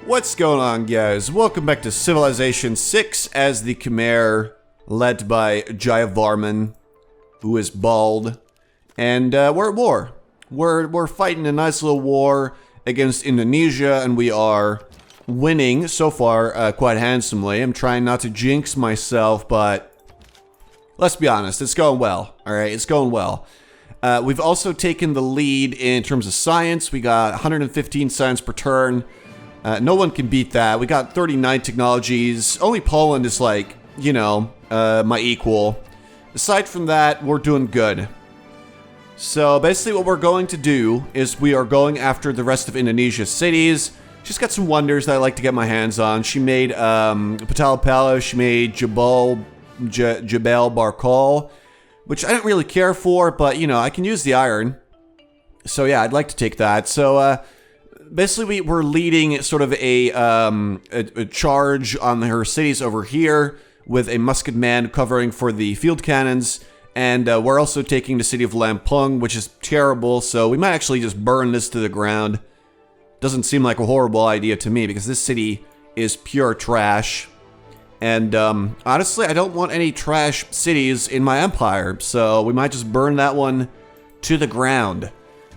What's going on, guys? Welcome back to Civilization 6 as the Khmer, led by Jayavarman, who is bald. And we're at war. We're fighting a nice little war against Indonesia, and we are winning so far quite handsomely. I'm trying not to jinx myself, but let's be honest, it's going well. Alright, it's going well. We've also taken the lead in terms of science. We got 115 science per turn. No one can beat that. We got 39 technologies. Only Poland is like, you know, my equal. Aside from that, we're doing good. So basically what we're going to do is we are going after the rest of Indonesia's cities. She's got some wonders that I like to get my hands on. She made Patalapala, she made Jebel Barkal, which I don't really care for, but you know, I can use the iron. So yeah, I'd like to take that. So basically we're leading sort of a charge on her cities over here with a musket man covering for the field cannons. And we're also taking the city of Lampung, which is terrible, so we might actually just burn this to the ground. Doesn't seem like a horrible idea to me, because this city is pure trash. And honestly, I don't want any trash cities in my empire, so we might just burn that one to the ground.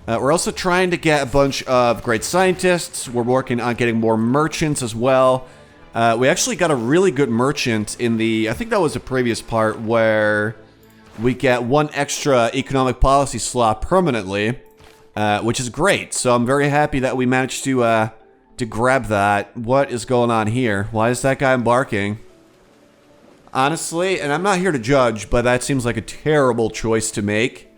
We're also trying to get a bunch of great scientists. We're working on getting more merchants as well. We actually got a really good merchant in the, I think that was the previous part, where we get one extra economic policy slot permanently, which is great. So I'm very happy that we managed to grab that. What is going on here? Why is that guy embarking? Honestly, and I'm not here to judge, but that seems like a terrible choice to make.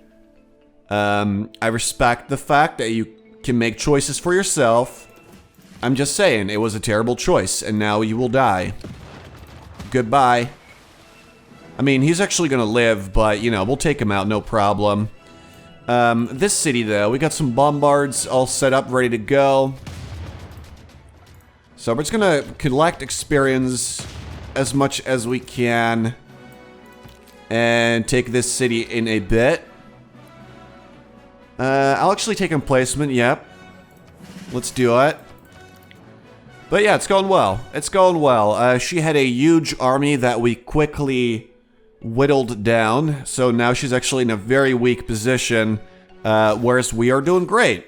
I respect the fact that you can make choices for yourself. I'm just saying, it was a terrible choice, and now you will die. Goodbye. I mean, he's actually gonna live, but, you know, we'll take him out, no problem. This city, though, we got some bombards all set up, ready to go. So we're just gonna collect experience as much as we can and take this city in a bit. I'll actually take emplacement, yep. Let's do it. But yeah, it's going well. It's going well. She had a huge army that we quickly whittled down, so now she's actually in a very weak position, whereas we are doing great,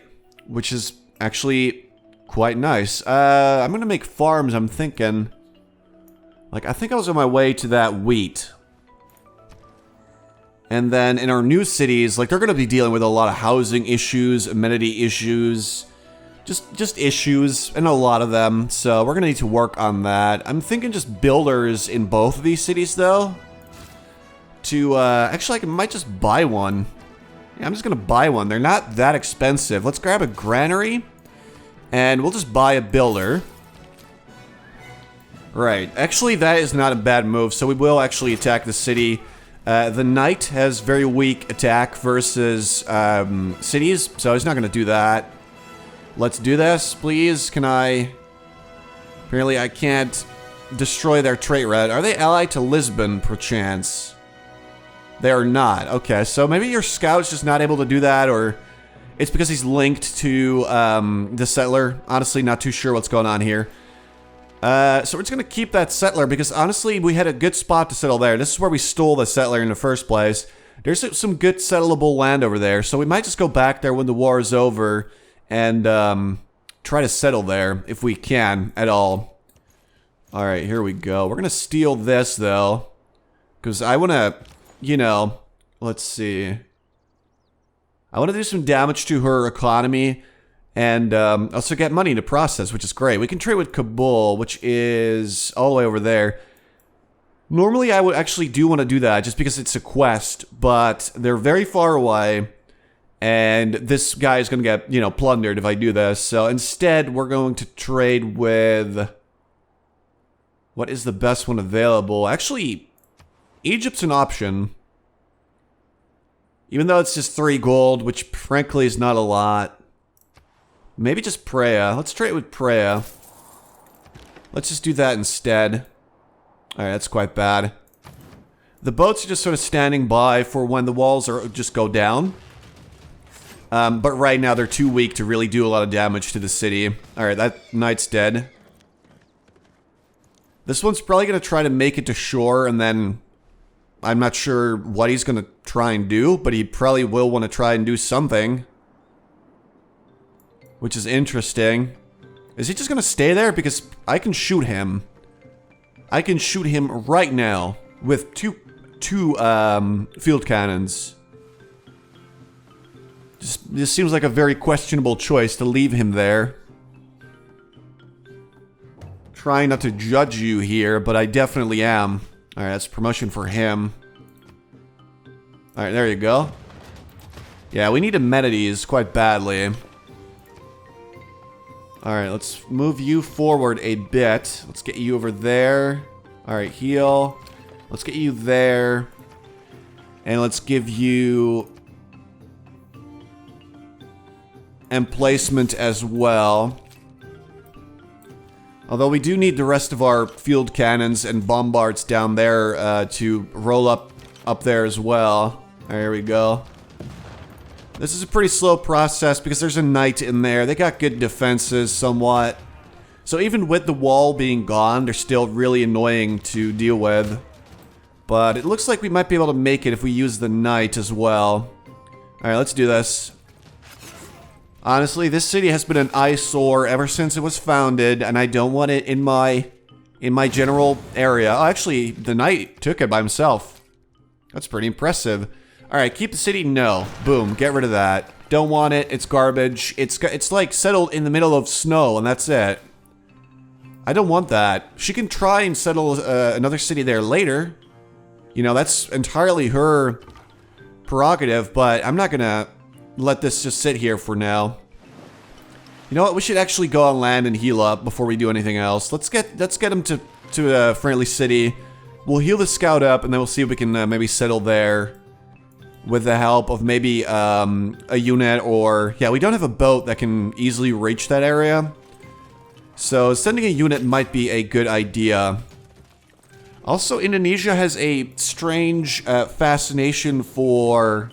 which is actually quite nice. I'm gonna make farms, I'm thinking. Like, I think I was on my way to that wheat. And then in our new cities, like, they're gonna be dealing with a lot of housing issues, amenity issues, just issues, and a lot of them, so we're gonna need to work on that. I'm thinking just builders in both of these cities, though. Actually, I might just buy one. Yeah, I'm just gonna buy one. They're not that expensive. Let's grab a granary, and we'll just buy a builder. Right. Actually, that is not a bad move, so we will actually attack the city. The knight has very weak attack versus cities, so he's not gonna do that. Let's do this, please. Can I... Apparently, I can't destroy their trait red. Are they allied to Lisbon, perchance? They are not. Okay, so maybe your scout's just not able to do that, or it's because he's linked to the settler. Honestly, not too sure what's going on here. So we're just going to keep that settler, because honestly, we had a good spot to settle there. This is where we stole the settler in the first place. There's some good settleable land over there, so we might just go back there when the war is over and try to settle there, if we can, at all. Alright, here we go. We're going to steal this, though, because I want to... You know, let's see. I want to do some damage to her economy and also get money to process, which is great. We can trade with Kabul, which is all the way over there. Normally, I would actually do want to do that just because it's a quest, but they're very far away, and this guy is going to get, you know, plundered if I do this. So instead, we're going to trade with... What is the best one available? Actually... Egypt's an option. Even though it's just 3 gold, which frankly is not a lot. Maybe just Preah. Let's trade with Preah. Let's just do that instead. Alright, that's quite bad. The boats are just sort of standing by for when the walls are just go down. But right now they're too weak to really do a lot of damage to the city. Alright, that knight's dead. This one's probably going to try to make it to shore, and then I'm not sure what he's going to try and do, but he probably will want to try and do something. Which is interesting. Is he just going to stay there? Because I can shoot him. I can shoot him right now with two field cannons. This seems like a very questionable choice to leave him there. Trying not to judge you here, but I definitely am. Alright, that's promotion for him. Alright, there you go. Yeah, we need amenities quite badly. Alright, let's move you forward a bit. Let's get you over there. Alright, heal. Let's get you there. And let's give you emplacement as well. Although we do need the rest of our field cannons and bombards down there to roll up there as well. There we go. This is a pretty slow process because there's a knight in there. They got good defenses somewhat. So even with the wall being gone, they're still really annoying to deal with. But it looks like we might be able to make it if we use the knight as well. Alright, let's do this. Honestly, this city has been an eyesore ever since it was founded, and I don't want it in my general area. Oh, actually, the knight took it by himself. That's pretty impressive. Alright, keep the city? No. Boom, get rid of that. Don't want it, it's garbage. It's like settled in the middle of snow, and that's it. I don't want that. She can try and settle another city there later. You know, that's entirely her prerogative, but I'm not gonna let this just sit here for now. You know what? We should actually go on land and heal up before we do anything else. Let's get him to a friendly city. We'll heal the scout up, and then we'll see if we can maybe settle there with the help of maybe a unit or... Yeah, we don't have a boat that can easily reach that area. So sending a unit might be a good idea. Also, Indonesia has a strange fascination for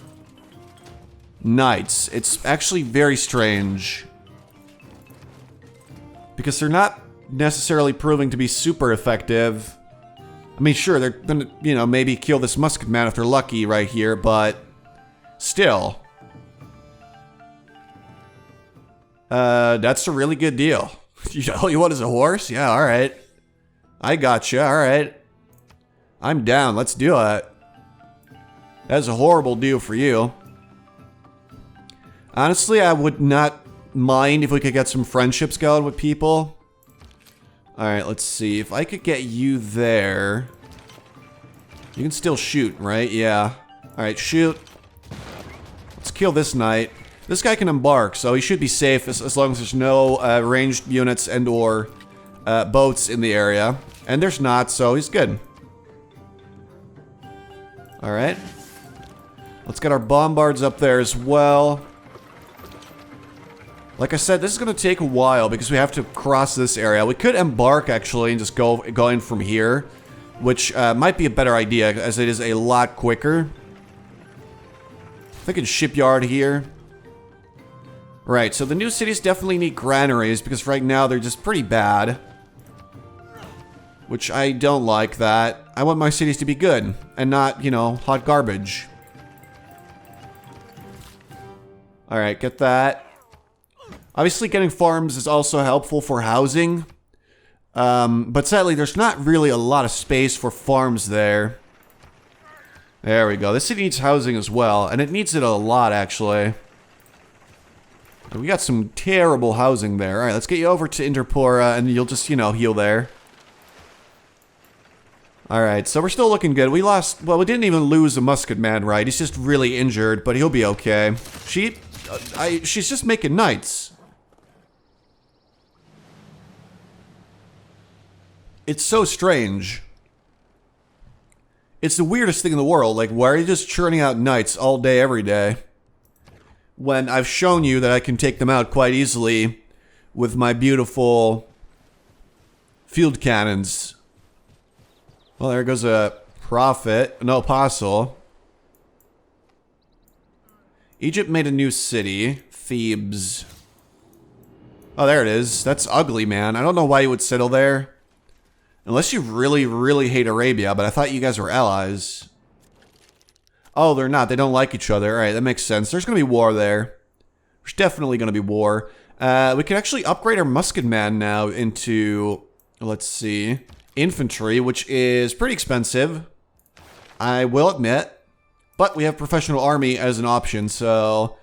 knights. It's actually very strange. Because they're not necessarily proving to be super effective. I mean, sure, they're gonna, you know, maybe kill this musket man if they're lucky right here, but still. That's a really good deal. All you want is a horse? Yeah, alright. I gotcha, alright. I'm down, let's do it. That's a horrible deal for you. Honestly, I would not mind if we could get some friendships going with people. Alright, let's see. If I could get you there... You can still shoot, right? Yeah. Alright, shoot. Let's kill this knight. This guy can embark, so he should be safe as long as there's no ranged units and or boats in the area. And there's not, so he's good. Alright. Let's get our bombards up there as well. Like I said, this is going to take a while because we have to cross this area. We could embark, actually, and just go in from here, which might be a better idea, as it is a lot quicker. Thinking shipyard here. Right, so the new cities definitely need granaries, because right now they're just pretty bad. Which I don't like that. I want my cities to be good, and not, you know, hot garbage. Alright, get that. Obviously, getting farms is also helpful for housing. But sadly, there's not really a lot of space for farms there. There we go. This city needs housing as well, and it needs it a lot, actually. We got some terrible housing there. Alright, let's get you over to Interpora, and you'll just, you know, heal there. Alright, so we're still looking good. We lost... Well, we didn't even lose a musket man, right? He's just really injured, but he'll be okay. She's just making knights. It's so strange. It's the weirdest thing in the world. Like, why are you just churning out knights all day, every day? When I've shown you that I can take them out quite easily with my beautiful field cannons. Well, there goes a prophet. No, apostle. Egypt made a new city. Thebes. Oh, there it is. That's ugly, man. I don't know why you would settle there. Unless you really, really hate Arabia, but I thought you guys were allies. Oh, they're not. They don't like each other. All right, that makes sense. There's going to be war there. There's definitely going to be war. We can actually upgrade our musketman now into, let's see, infantry, which is pretty expensive, I will admit. But we have professional army as an option, so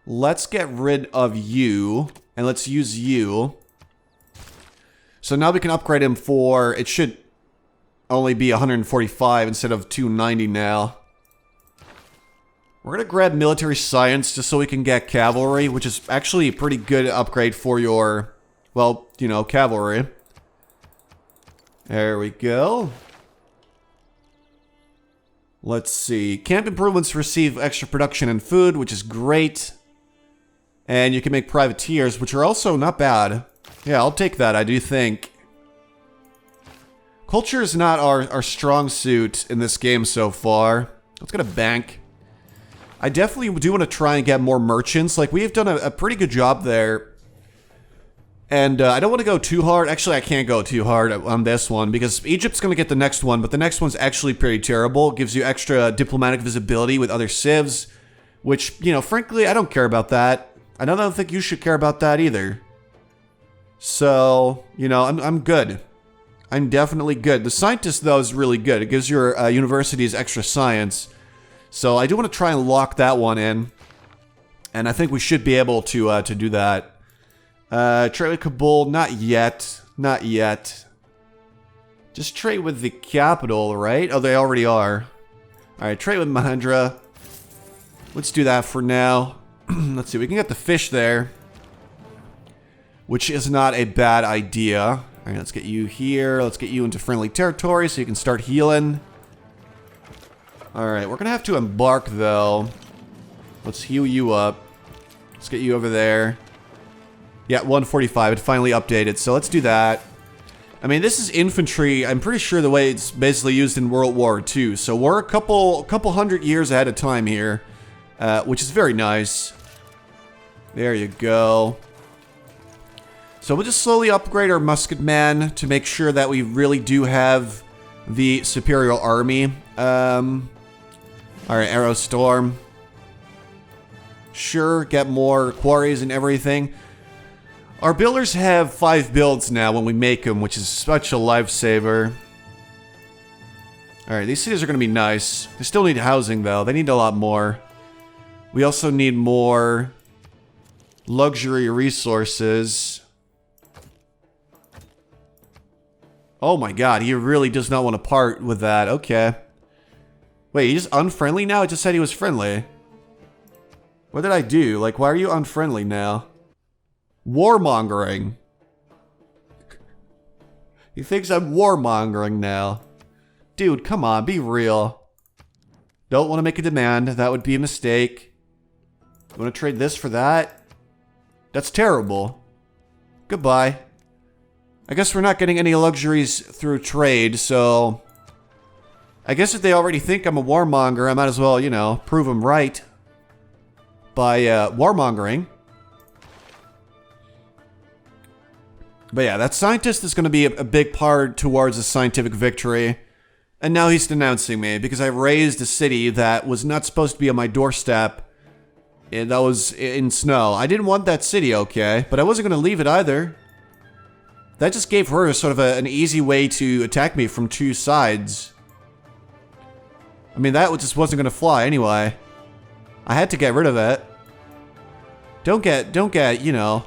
let's get rid of you, and let's use you. So now we can upgrade him for, it should only be 145 instead of 290 now. We're going to grab military science just so we can get cavalry, which is actually a pretty good upgrade for your, well, you know, cavalry. There we go. Let's see. Camp improvements receive extra production and food, which is great. And you can make privateers, which are also not bad. Yeah, I'll take that, I do think. Culture is not our strong suit in this game so far. Let's get a bank. I definitely do want to try and get more merchants. Like, we have done a pretty good job there. And I don't want to go too hard. Actually, I can't go too hard on this one because Egypt's going to get the next one, but the next one's actually pretty terrible. It gives you extra diplomatic visibility with other civs, which, you know, frankly, I don't care about that. I don't think you should care about that either. So, you know, I'm good. I'm definitely good. The scientist, though, is really good. It gives your universities extra science. So I do want to try and lock that one in. And I think we should be able to do that. Trade with Kabul, not yet. Not yet. Just trade with the capital, right? Oh, they already are. Alright, trade with Mahendra. Let's do that for now. Let's see, we can get the fish there. Which is not a bad idea. Alright, let's get you here. Let's get you into friendly territory so you can start healing. Alright, we're gonna have to embark though. Let's heal you up. Let's get you over there. Yeah, 145. It finally updated, so let's do that. I mean, this is infantry. I'm pretty sure the way it's basically used in World War II. So we're a couple hundred years ahead of time here, which is very nice. There you go. So we'll just slowly upgrade our musketman to make sure that we really do have the superior army. Alright, Arrow Storm. Sure, get more quarries and everything. Our builders have 5 builds now when we make them, which is such a lifesaver. Alright, these cities are going to be nice. They still need housing, though. They need a lot more. We also need more luxury resources. Oh my god, he really does not want to part with that. Okay. Wait, he's unfriendly now? I just said he was friendly. What did I do? Like, why are you unfriendly now? Warmongering. He thinks I'm warmongering now. Dude, come on, be real. Don't want to make a demand. That would be a mistake. You want to trade this for that? That's terrible. Goodbye. I guess we're not getting any luxuries through trade, so... I guess if they already think I'm a warmonger, I might as well, you know, prove them right. By, warmongering. But yeah, that scientist is going to be a big part towards a scientific victory. And now he's denouncing me because I raised a city that was not supposed to be on my doorstep. And that was in snow. I didn't want that city, okay? But I wasn't going to leave it either. That just gave her sort of an easy way to attack me from 2 sides. I mean, that just wasn't going to fly anyway. I had to get rid of it. Don't get, you know,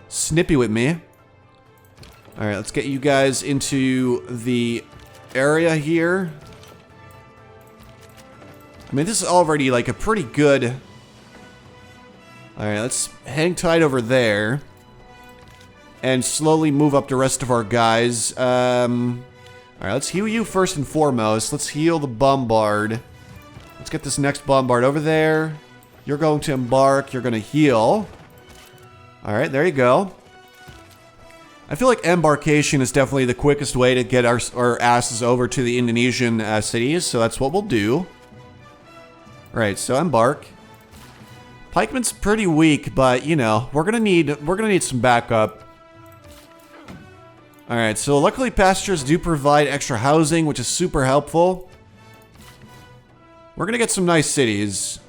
snippy with me. Alright, let's get you guys into the area here. I mean, this is already like a pretty good... Alright, let's hang tight over there. And slowly move up the rest of our guys. Alright, let's heal you first and foremost. Let's heal the bombard. Let's get this next bombard over there. You're going to embark. You're going to heal. Alright, there you go. I feel like embarkation is definitely the quickest way to get our asses over to the Indonesian cities, so that's what we'll do. Right, so embark. Pikeman's pretty weak, but you know, we're gonna need some backup. Alright, so luckily pastures do provide extra housing, which is super helpful. We're gonna get some nice cities.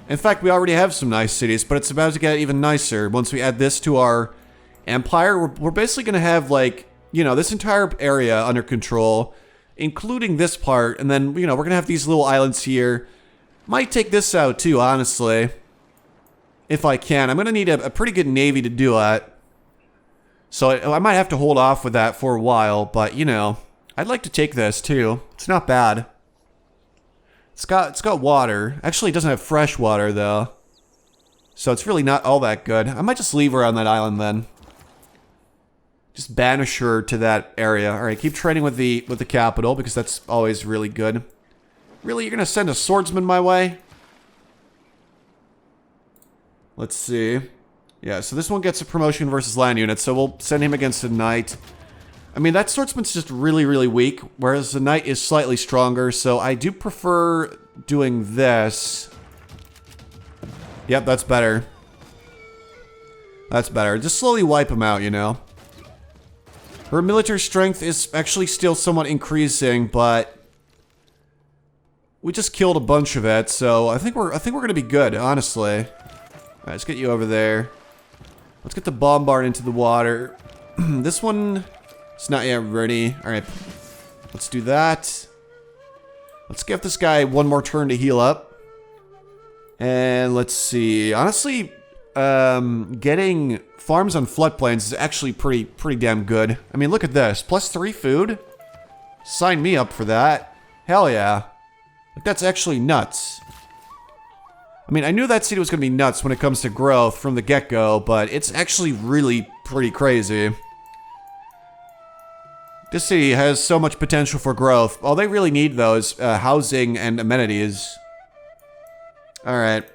In fact, we already have some nice cities, but it's about to get even nicer. Once we add this to our empire, we're basically gonna have, like, you know, this entire area under control, including this part, and then, you know, we're gonna have these little islands here. Might take this out too, honestly. If I can. I'm gonna need a pretty good navy to do it. So I might have to hold off with that for a while, but, you know, I'd like to take this too. It's not bad. It's got water. Actually, it doesn't have fresh water, though. So it's really not all that good. I might just leave her on that island, then. Just banish her to that area. Alright, keep trading with the capital, because that's always really good. Really, you're gonna send a swordsman my way? Let's see. Yeah, so this one gets a promotion versus land unit, so we'll send him against a knight. I mean, that swordsman's just really, really weak, whereas the knight is slightly stronger, so I do prefer doing this. Yep, that's better. That's better. Just slowly wipe him out, you know. Her military strength is actually still somewhat increasing, but we just killed a bunch of it, so I think we're gonna be good, honestly. Alright, let's get you over there. Let's get the bombard into the water. This one is not yet ready. Alright, let's do that. Let's give this guy one more turn to heal up. And let's see. Honestly, getting farms on floodplains is actually pretty damn good. I mean, look at this. +3 food? Sign me up for that. Hell yeah. Like, that's actually nuts. I mean, I knew that city was going to be nuts when it comes to growth from the get-go, but it's actually really pretty crazy. This city has so much potential for growth. All they really need, though, is housing and amenities. Alright.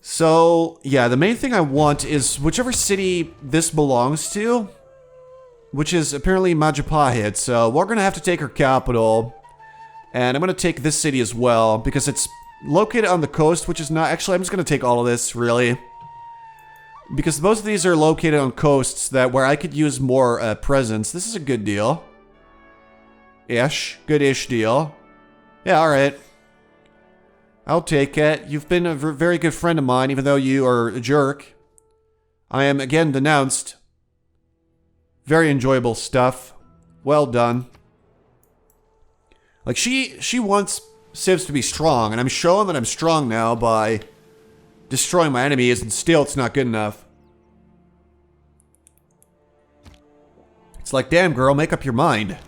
So, yeah, the main thing I want is whichever city this belongs to, which is apparently Majapahit, so we're going to have to take her capital. And I'm going to take this city as well, because it's located on the coast, which is not... Actually, I'm just going to take all of this, really. Because both of these are located on coasts that where I could use more presence. This is a good deal. Ish. Good-ish deal. Yeah, alright. I'll take it. You've been a very good friend of mine, even though you are a jerk. I am, again, denounced. Very enjoyable stuff. Well done. Like, she wants civs to be strong, and I'm showing that I'm strong now by destroying my enemies, and still it's not good enough. It's like, damn girl, make up your mind.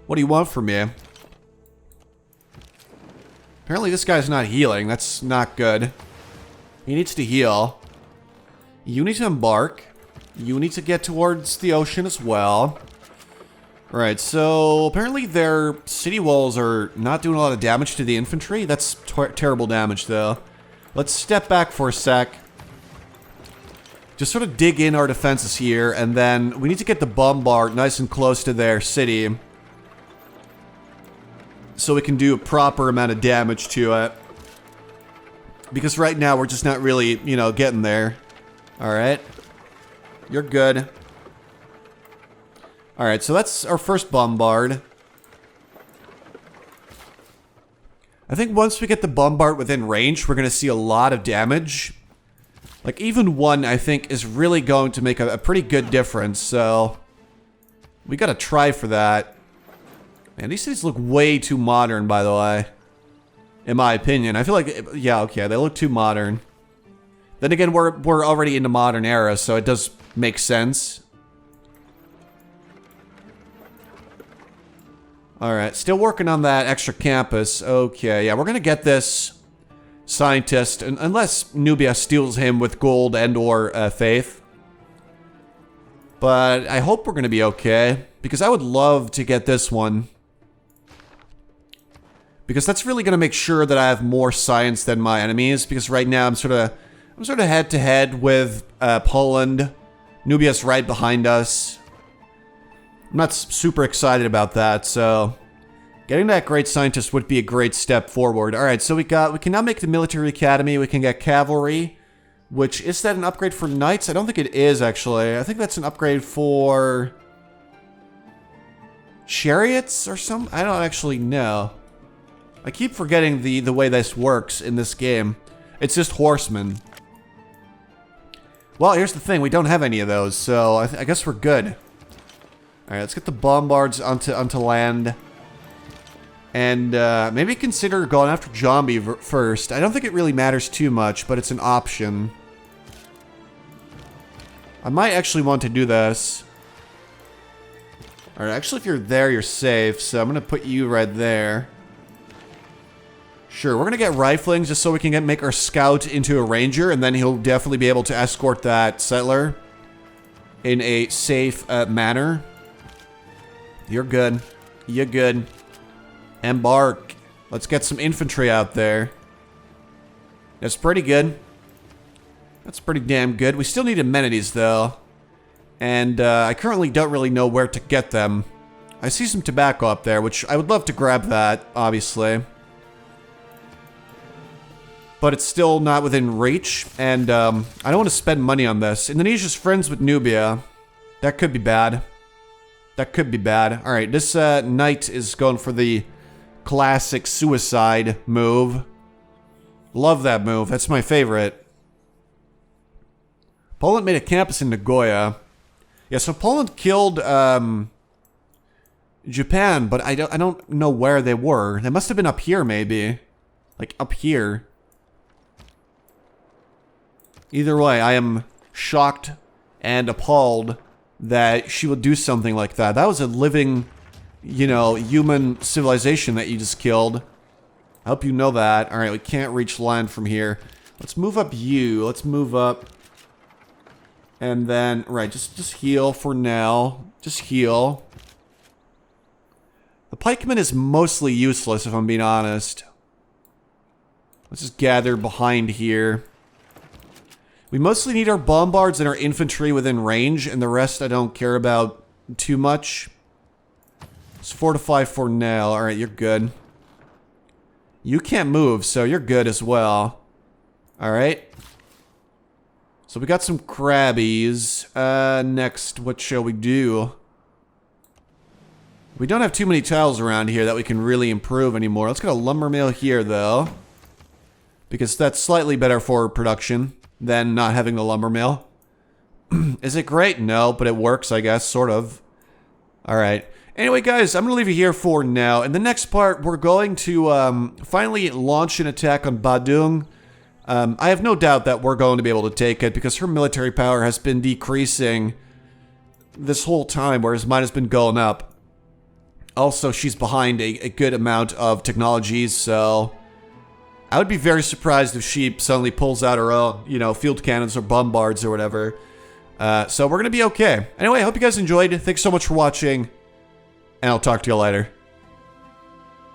What do you want from me? Apparently this guy's not healing. That's not good. He needs to heal. You need to embark. You need to get towards the ocean as well. Alright, so apparently their city walls are not doing a lot of damage to the infantry. That's terrible damage, though. Let's step back for a sec. Just sort of dig in our defenses here, and then we need to get the bombard nice and close to their city, so we can do a proper amount of damage to it. Because right now we're just not really, you know, getting there. Alright. You're good. Alright, so that's our first bombard. I think once we get the bombard within range, we're going to see a lot of damage. Like, even one, I think, is really going to make a pretty good difference, so we got to try for that. Man, these cities look way too modern, by the way. In my opinion. I feel like, yeah, okay, they look too modern. Then again, we're already in the modern era, so it does make sense. Alright, still working on that extra campus. Okay, yeah, we're gonna get this scientist, unless Nubia steals him with gold and or faith. But I hope we're gonna be okay, because I would love to get this one. Because that's really gonna make sure that I have more science than my enemies, because right now I'm sort of head to head with Poland. Nubia's right behind us. I'm not super excited about that, so getting that great scientist would be a great step forward. Alright, so we can now make the military academy, we can get cavalry, Which, is that an upgrade for knights? I don't think it is, actually. I think that's an upgrade for chariots or something? I don't actually know. I keep forgetting the way this works in this game. It's just horsemen. Well, here's the thing. We don't have any of those, so I guess we're good. Alright, let's get the bombards onto land. And maybe consider going after Zombie first. I don't think it really matters too much, but it's an option. I might actually want to do this. Alright, actually if you're there, you're safe, so I'm going to put you right there. Sure, we're going to get riflings just so we can make our scout into a ranger, and then he'll definitely be able to escort that settler in a safe manner. You're good. You're good. Embark. Let's get some infantry out there. That's pretty good. That's pretty damn good. We still need amenities, though. And I currently don't really know where to get them. I see some tobacco up there, which I would love to grab that, obviously. But it's still not within reach, and I don't want to spend money on this. Indonesia's friends with Nubia. That could be bad. That could be bad. Alright, this knight is going for the classic suicide move. Love that move. That's my favorite. Poland made a campus in Nagoya. Yeah, so Poland killed Japan, but I don't know where they were. They must have been up here, maybe. Like, up here. Either way, I am shocked and appalled that she would do something like that. That was a living, you know, human civilization that you just killed. I hope you know that. Alright, we can't reach land from here. Let's move up you. Let's move up. And then, right, just heal for now. Just heal. The pikeman is mostly useless, if I'm being honest. Let's just gather behind here. We mostly need our bombards and our infantry within range, and the rest I don't care about too much. Let's fortify for now. Alright, you're good. You can't move, so you're good as well. Alright. So we got some crabbies. Next, what shall we do? We don't have too many tiles around here that we can really improve anymore. Let's get a lumber mill here, though. Because that's slightly better for production than not having the lumber mill. Is it great? No, but it works, I guess, sort of. Alright. Anyway, guys, I'm going to leave you here for now. In the next part, we're going to finally launch an attack on Badung. I have no doubt that we're going to be able to take it because her military power has been decreasing this whole time, whereas mine has been going up. Also, she's behind a good amount of technologies, so I would be very surprised if she suddenly pulls out her own, you know, field cannons or bombards or whatever. So we're going to be okay. Anyway, I hope you guys enjoyed. Thanks so much for watching, and I'll talk to you later.